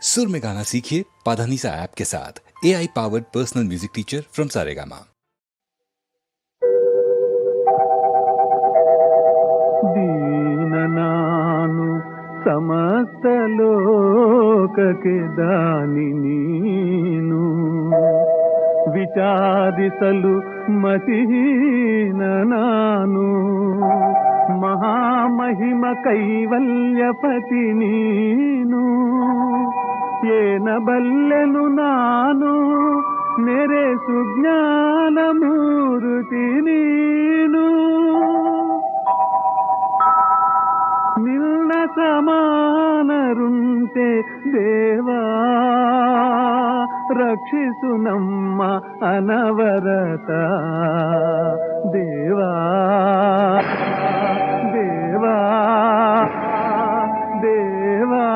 सुर में गाना सीखिए पाधानीसा ऐप के साथ। AI powered personal music teacher from Saregama. दीननानु समस्त ಲೋಕಕ್ಕೆ ದಾನಿ ನೀನು, ವಿಚಾರಿಸಲು ಮತಿಹೀನ ನಾನು, ಮಹಾಮಹಿಮ ಕೈವಲ್ಯಪತಿ ನೀನು, ಏನಬಲ್ಲೆನು ನಾನು ನೆರೆಸು ಜ್ಞಾನ ಮೂರ್ತಿ ನೀನು, ನಿನ್ನ ಸಮಾನರುಂಟೆ ದೇವಾ, ರಕ್ಷಿಸು ನಮ್ಮ ಅನವರತ ದೇವಾ ದೇವಾ ದೇವಾ.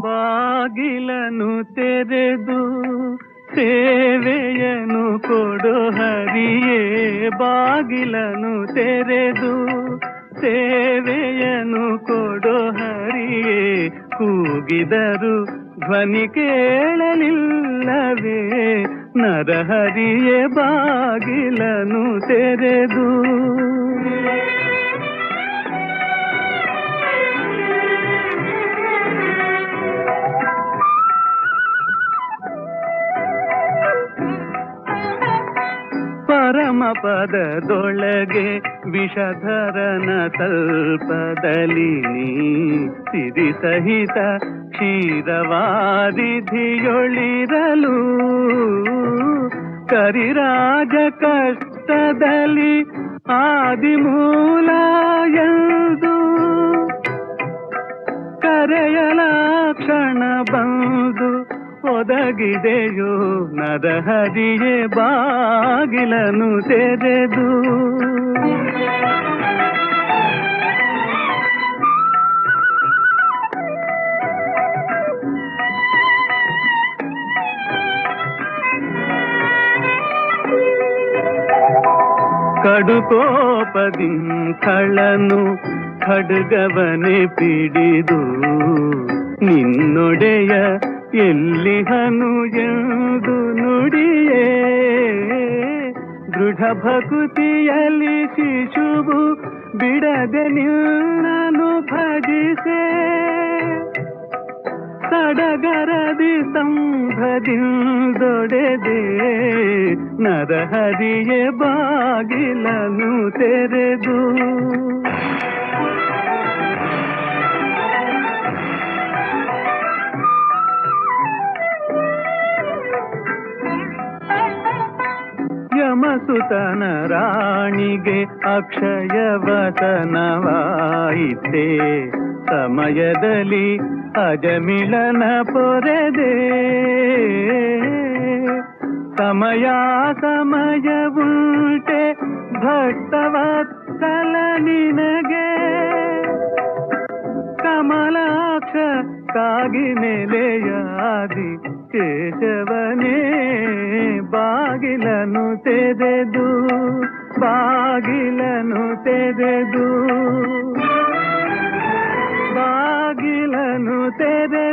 ಬಾಗಿಲನು ತೆರೆದು ಸೇವೆಯನು ಕೊಡು ಹರಿಯೇ, ಬಾಗಿಲನು ತೆರೆದು ಸೇವೆಯನು ಕೊಡು ಹರಿಯೇ, ಕೂಗಿದರು ಧ್ವನಿ ಕೇಳಲಿಲ್ಲವೇ, ನರಹರಿಯೇ ಬಾಗಿಲನು ತೆರೆದು. ಪರಮ ಪದದೊಳಗೆ ವಿಷಧರನ ತಲ್ಪದಲ್ಲಿ ನೀ ಸಿರಿ ಸಹಿತ ಕ್ಷೀರವಾರಿಧಿಯೊಳಿರಲು, ಕರಿರಾಜ ಕಷ್ಟದಲ್ಲಿ ಆದಿಮೂಲ ಎಂದು ಕರೆಯಲ ಕ್ಷಣ ಬಂದು ಒದಗಿದೆಯೋ, ನರಹರಿಯೇ ಬಾಗಿಲನು ತೆರೆದು. ಕಡುಕೋಪದಿ ಖಳನು ಖಡ್ಗವನೆ ಪಿಡಿದು, ನಿನ್ನೊಡೆಯ ಎಲ್ಲಿಹನು ಎಂದು ನುಡಿಯೇ, ದೃಢ ಭಕುತಿಯಲ್ಲಿ ಶಿಶುವು ಬಿಡದೆ ನಿನ್ನನು ಭಜಿಸೆ, ಸಡಗರದಿ ಸಂಭದಿಂದೊಡೆದೆ, ನರಹರಿಯೇ ಬಾಗಿಲನು ತೆರೆದು. ಯಮಸುತನ ರಾಣಿಗೆ ಅಕ್ಷಯವತನವಾಯಿತೆ, ಸಮಯದಲ್ಲಿ ಅಜಮಿಳನ ಪೊರೆದೆ, ಸಮಯ ಸಮಯವುಂಟೆ ಭಕ್ತವತ್ಸಲ ನಿನಗೆ, ಕಮಲಾಕ್ಷ ಕಾಗಿ ನೆಲೆಯಾದಿ ಕೇಶವನೇ ಬಾಗಿಲನು ತೆರೆದು, ಬಾಗಿಲನು ತೆರೆದು, ಬಾಗಿಲನು ತೆರೆದು.